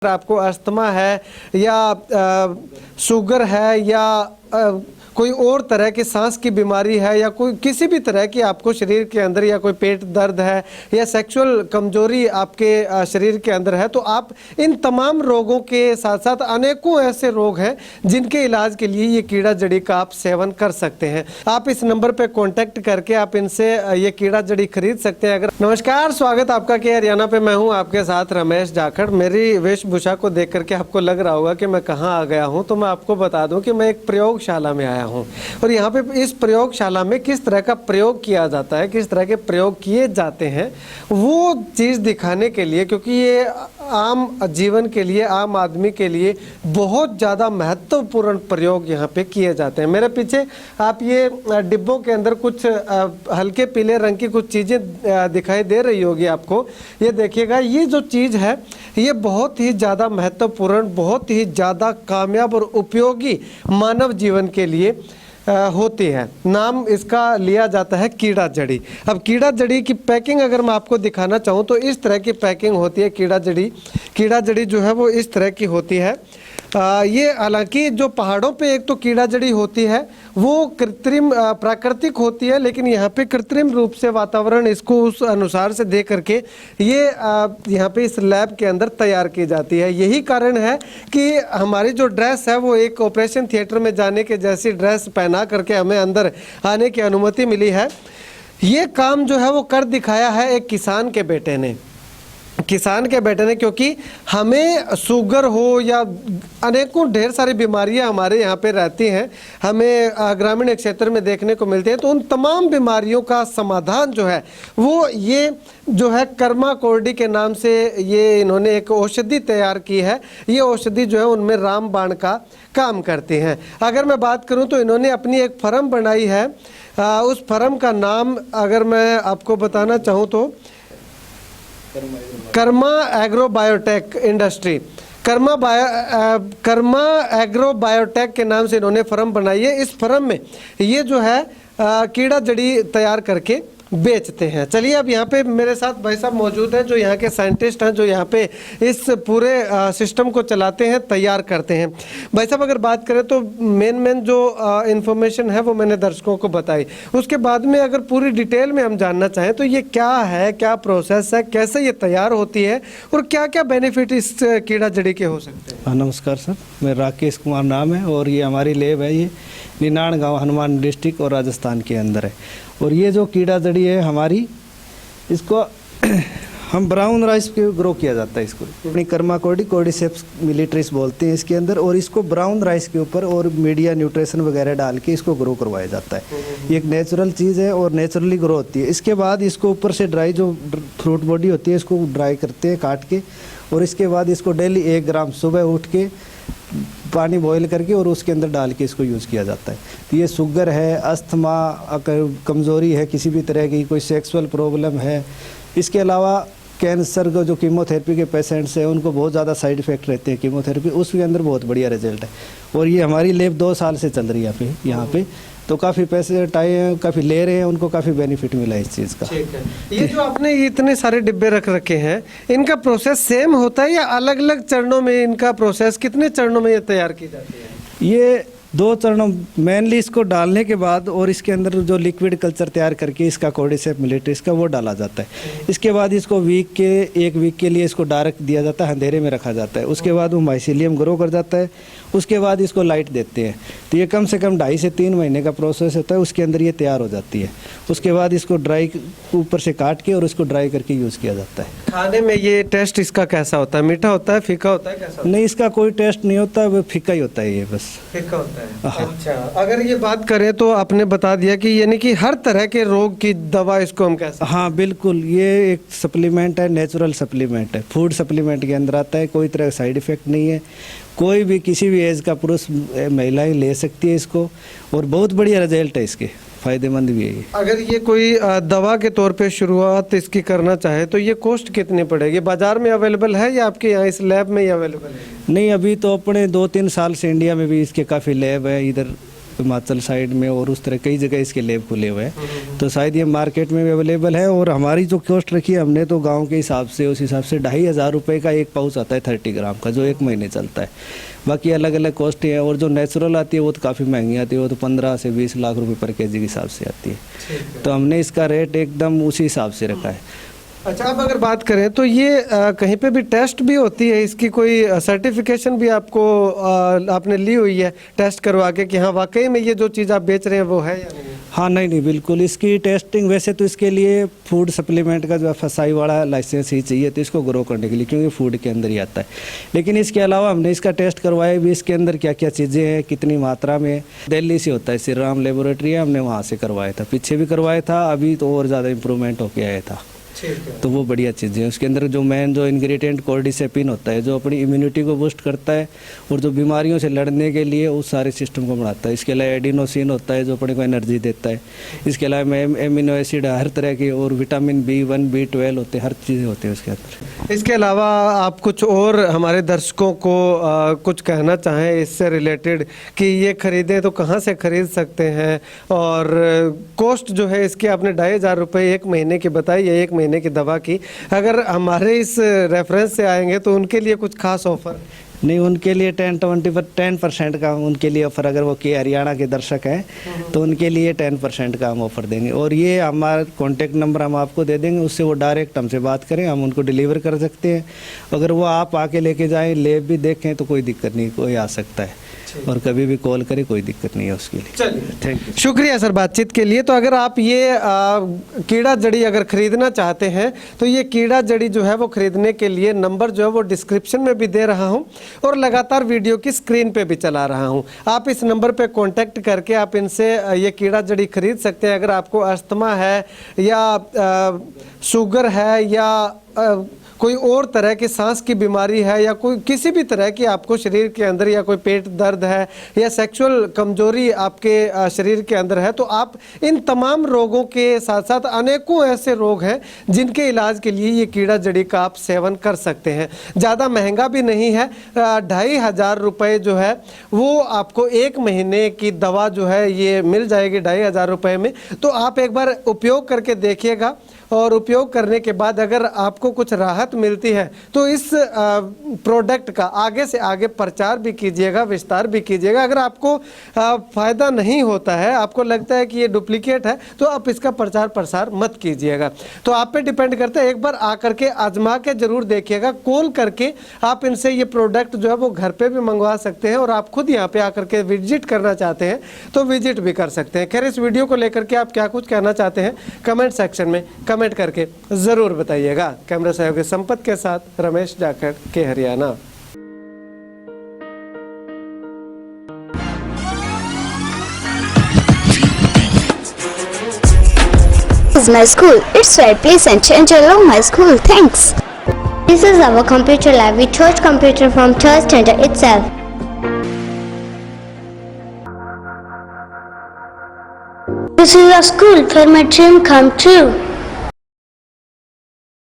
आपको अस्थमा है या शुगर है या कोई और तरह की सांस की बीमारी है या कोई किसी भी तरह की आपको शरीर के अंदर या कोई पेट दर्द है या सेक्सुअल कमजोरी आपके शरीर के अंदर है, तो आप इन तमाम रोगों के साथ साथ अनेकों ऐसे रोग हैं जिनके इलाज के लिए ये कीड़ा जड़ी का आप सेवन कर सकते हैं। आप इस नंबर पे कांटेक्ट करके आप इनसे ये कीड़ा जड़ी खरीद सकते हैं। अगर नमस्कार, स्वागत आपका के हरियाणा पे। मैं हूँ आपके साथ रमेश जाखड़। मेरी वेशभूषा को देख करके आपको लग रहा होगा कि मैं कहाँ आ गया हूँ, तो मैं आपको बता दूँ कि मैं एक प्रयोगशाला में आया हूं और यहाँ पे इस प्रयोगशाला में किस तरह का प्रयोग किया जाता है, किस तरह के प्रयोग किए जाते हैं, वो चीज़ दिखाने के लिए, क्योंकि ये आम जीवन के लिए, आम आदमी के लिए बहुत ज़्यादा महत्वपूर्ण प्रयोग यहाँ पे किए जाते हैं। मेरे पीछे आप ये डिब्बों के अंदर कुछ हल्के पीले रंग की कुछ चीज़ें दिखाई दे रही होगी आपको। ये देखिएगा, ये जो चीज़ है ये बहुत ही ज़्यादा महत्वपूर्ण, बहुत ही ज़्यादा कामयाब और उपयोगी मानव जीवन के लिए होती है। नाम इसका लिया जाता है कीड़ा जड़ी। अब कीड़ा जड़ी की पैकिंग अगर मैं आपको दिखाना चाहूँ तो इस तरह की पैकिंग होती है। कीड़ा जड़ी जो है वो इस तरह की होती है। ये हालांकि जो पहाड़ों पे एक तो कीड़ा जड़ी होती है वो कृत्रिम प्राकृतिक होती है, लेकिन यहाँ पे कृत्रिम रूप से वातावरण इसको उस अनुसार से दे करके ये यहाँ पे इस लैब के अंदर तैयार की जाती है। यही कारण है कि हमारी जो ड्रेस है वो एक ऑपरेशन थिएटर में जाने के जैसी ड्रेस पहना करके हमें अंदर आने की अनुमति मिली है। ये काम जो है वो कर दिखाया है एक किसान के बेटे ने, क्योंकि हमें शुगर हो या अनेकों ढेर सारी बीमारियां हमारे यहाँ पे रहती हैं, हमें ग्रामीण क्षेत्र में देखने को मिलती है, तो उन तमाम बीमारियों का समाधान जो है वो ये जो है कर्मा कोर्डी के नाम से ये इन्होंने एक औषधि तैयार की है। ये औषधि जो है उनमें रामबाण का काम करती हैं। अगर मैं बात करूं तो इन्होंने अपनी एक फर्म बनाई है। उस फर्म का नाम अगर मैं आपको बताना चाहूँ तो Karma agro biotech industry, Karma agro biotech के नाम से इन्होंने फर्म बनाई है। इस फर्म में ये जो है कीड़ा जड़ी तैयार करके बेचते हैं। चलिए, अब यहाँ पे मेरे साथ भाई साहब मौजूद हैं जो यहाँ के साइंटिस्ट हैं, जो यहाँ पे इस पूरे सिस्टम को चलाते हैं, तैयार करते हैं। भाई साहब, अगर बात करें तो मेन जो इन्फॉर्मेशन है वो मैंने दर्शकों को बताई। उसके बाद में अगर पूरी डिटेल में हम जानना चाहें तो ये क्या है, क्या प्रोसेस है, कैसे ये तैयार होती है और क्या क्या बेनिफिट इस कीड़ा जड़ी के हो सकते हैं। नमस्कार सर, मेरा राकेश कुमार नाम है और ये हमारी लैब है, ये निनाण गाँव हनुमान डिस्ट्रिक्ट और राजस्थान के अंदर है। और ये जो कीड़ा जड़ी है हमारी, इसको हम ब्राउन राइस पे ग्रो किया जाता है। इसको अपनी कर्मा कोर्डिसेप्स मिलिट्रिस बोलते हैं इसके अंदर, और इसको ब्राउन राइस के ऊपर और मीडिया न्यूट्रिशन वगैरह डाल के इसको ग्रो करवाया जाता है। ये एक नेचुरल चीज़ है और नेचुरली ग्रो होती है। इसके बाद इसको ऊपर से ड्राई जो फ्रूट बॉडी होती है इसको ड्राई करते हैं काट के, और इसके बाद इसको डेली 1 ग्राम सुबह उठ के पानी बॉईल करके और उसके अंदर डाल के इसको यूज़ किया जाता है। तो ये शुगर है, अस्थमा, कमज़ोरी है किसी भी तरह की, कोई सेक्सुअल प्रॉब्लम है, इसके अलावा कैंसर को जो कीमोथेरेपी के पेशेंट्स हैं उनको बहुत ज़्यादा साइड इफ़ेक्ट रहते हैं कीमोथेरेपी, उसके अंदर बहुत बढ़िया रिजल्ट है। और ये हमारी लैब 2 साल से चल रही है यहाँ पे, तो काफ़ी पैसे काफ़ी ले रहे हैं, उनको काफ़ी बेनिफिट मिला है इस चीज़ का। ठीक है। ये जो आपने इतने सारे डिब्बे रख रखे हैं, इनका प्रोसेस सेम होता है या अलग अलग चरणों में इनका प्रोसेस, कितने चरणों में ये तैयार की जाती है? ये 2 चरणों मेनली, इसको डालने के बाद और इसके अंदर जो लिक्विड कल्चर तैयार करके इसका कोर्डिसेप मिलिट्रिस का वो डाला जाता है। इसके बाद इसको 1 वीक के लिए इसको डायरेक्ट दिया जाता है, अंधेरे में रखा जाता है। उसके बाद वो माइसीलियम ग्रो कर जाता है, उसके बाद इसको लाइट देते हैं। तो ये कम से कम 2.5 से 3 महीने का प्रोसेस होता है, उसके अंदर ये तैयार हो जाती है। उसके बाद इसको ड्राई ऊपर से काट के और इसको ड्राई करके यूज़ किया जाता है। खाने में ये टेस्ट इसका कैसा होता है? मीठा होता है, फीका होता है, कैसा? नहीं, इसका कोई टेस्ट नहीं होता, वो फीका ही होता है, ये बस फीका होता है। अच्छा, अगर ये बात करें तो आपने बता दिया कि यानी कि हर तरह के रोग की दवा इसको हम कैसे? हाँ बिल्कुल, ये एक सप्लीमेंट है, नेचुरल सप्लीमेंट है, फूड सप्लीमेंट के अंदर आता है, कोई तरह का साइड इफ़ेक्ट नहीं है। कोई भी किसी भी एज का पुरुष महिलाएं ले सकती है इसको, और बहुत बढ़िया रिजल्ट है इसके, फ़ायदेमंद भी है ये। अगर ये कोई दवा के तौर पे शुरुआत इसकी करना चाहे तो ये कॉस्ट कितनी पड़ेगी? बाजार में अवेलेबल है या आपके यहाँ इस लैब में ही अवेलेबल है? नहीं, अभी तो अपने 2-3 साल से इंडिया में भी इसके काफ़ी लैब है, इधर हिमाचल साइड में और उस तरह कई जगह इसके लैब खुले हुए हैं। तो शायद ये मार्केट में भी अवेलेबल है। और हमारी जो कॉस्ट रखी है हमने तो गांव के हिसाब से, उस हिसाब से 2,500 रुपये का एक पाउच आता है 30 ग्राम का, जो 1 महीने चलता है। बाकी अलग अलग कॉस्ट है। और जो नेचुरल आती है वो तो काफ़ी महंगी आती है, वो तो 15 से 20 लाख रुपए पर केजी के हिसाब से आती है। तो हमने इसका रेट एकदम उसी हिसाब से रखा है। अच्छा, अब अगर बात करें तो ये कहीं पे भी टेस्ट भी होती है, इसकी कोई सर्टिफिकेशन भी आपको आपने ली हुई है टेस्ट करवा के कि हाँ वाकई में ये जो चीज़ आप बेच रहे हैं वो है या नहीं? हाँ, नहीं बिल्कुल इसकी टेस्टिंग, वैसे तो इसके लिए फूड सप्लीमेंट का जो FSI वाला लाइसेंस ही चाहिए तो इसको ग्रो करने के लिए, क्योंकि फूड के अंदर ही आता है। लेकिन इसके अलावा हमने इसका टेस्ट करवाया भी, इसके अंदर क्या क्या चीज़ें हैं, कितनी मात्रा में। दिल्ली से होता है, श्री राम लेबोरेटरी है, हमने वहाँ से करवाया था, पीछे भी करवाया था, अभी तो और ज़्यादा इम्प्रूवमेंट होके आया था। तो वो बढ़िया चीज़ें हैं। उसके अंदर जो मेन जो इंग्रेडिएंट कोर्डिसेपिन होता है, जो अपनी इम्यूनिटी को बूस्ट करता है और जो बीमारियों से लड़ने के लिए उस सारे सिस्टम को बढ़ाता है। इसके अलावा एडिनोसिन होता है जो अपने को एनर्जी देता है। इसके अलावा एमिनो एसिड हर तरह के, और विटामिन B1 B12 होते हैं, हर चीज़ें होती है उसके अंदर। इसके अलावा आप कुछ और हमारे दर्शकों को कुछ कहना चाहें इससे रिलेटेड कि ये खरीदें तो कहाँ से खरीद सकते हैं, और कॉस्ट जो है इसकी आपने 2,500 रुपये 1 महीने की बताई है, 1 महीने की दवा की। अगर हमारे इस रेफरेंस से आएंगे तो उनके लिए कुछ खास ऑफर? नहीं, उनके लिए 10% का उनके लिए ऑफर, अगर वो के हरियाणा के दर्शक हैं तो उनके लिए 10% का हम ऑफर देंगे। और ये हमारा कॉन्टैक्ट नंबर हम आपको दे देंगे, उससे वो डायरेक्ट हमसे बात करें, हम उनको डिलीवर कर सकते हैं। अगर वो आप आके लेके जाएं, लेब भी देखें तो कोई दिक्कत नहीं, कोई आ सकता है और कभी भी कॉल करें, कोई दिक्कत नहीं है उसके लिए। चलिए, थैंक यू, शुक्रिया सर बातचीत के लिए। तो अगर आप ये कीड़ा जड़ी अगर खरीदना चाहते हैं तो ये कीड़ा जड़ी जो है वो खरीदने के लिए नंबर जो है वो डिस्क्रिप्शन में भी दे रहा हूं और लगातार वीडियो की स्क्रीन पे भी चला रहा हूं। आप इस नंबर पे कांटेक्ट करके आप इनसे ये कीड़ा जड़ी खरीद सकते हैं। अगर आपको अस्थमा है या शुगर है या कोई और तरह की सांस की बीमारी है या कोई किसी भी तरह की आपको शरीर के अंदर, या कोई पेट दर्द है या सेक्सुअल कमजोरी आपके शरीर के अंदर है, तो आप इन तमाम रोगों के साथ साथ अनेकों ऐसे रोग हैं जिनके इलाज के लिए ये कीड़ा जड़ी का आप सेवन कर सकते हैं। ज़्यादा महंगा भी नहीं है, 2,500 रुपये जो है वो आपको 1 महीने की दवा जो है ये मिल जाएगी 2,500 रुपये में। तो आप एक बार उपयोग करके देखिएगा और उपयोग करने के बाद अगर आपको कुछ राहत मिलती है तो इस प्रोडक्ट का आगे से आगे प्रचार भी कीजिएगा, विस्तार भी कीजिएगा। अगर आपको फ़ायदा नहीं होता है, आपको लगता है कि ये डुप्लीकेट है, तो आप इसका प्रचार प्रसार मत कीजिएगा। तो आप पे डिपेंड करता है। एक बार आकर के आजमा के ज़रूर देखिएगा, कॉल करके आप इनसे ये प्रोडक्ट जो है वो घर पे भी मंगवा सकते हैं, और आप खुद यहाँ पे आकर के विजिट करना चाहते हैं तो विजिट भी कर सकते हैं। खैर, इस वीडियो को लेकर के आप क्या कुछ कहना चाहते हैं कमेंट सेक्शन में कमेंट करके ज़रूर बताइएगा। कैमरा सहयोगी संपत के साथ रमेश जाखड़ के Haryana. This is my school. It's right place and change along my school. Thanks. This is our computer lab. We charge computer from church center itself. This is a school where my dream come true.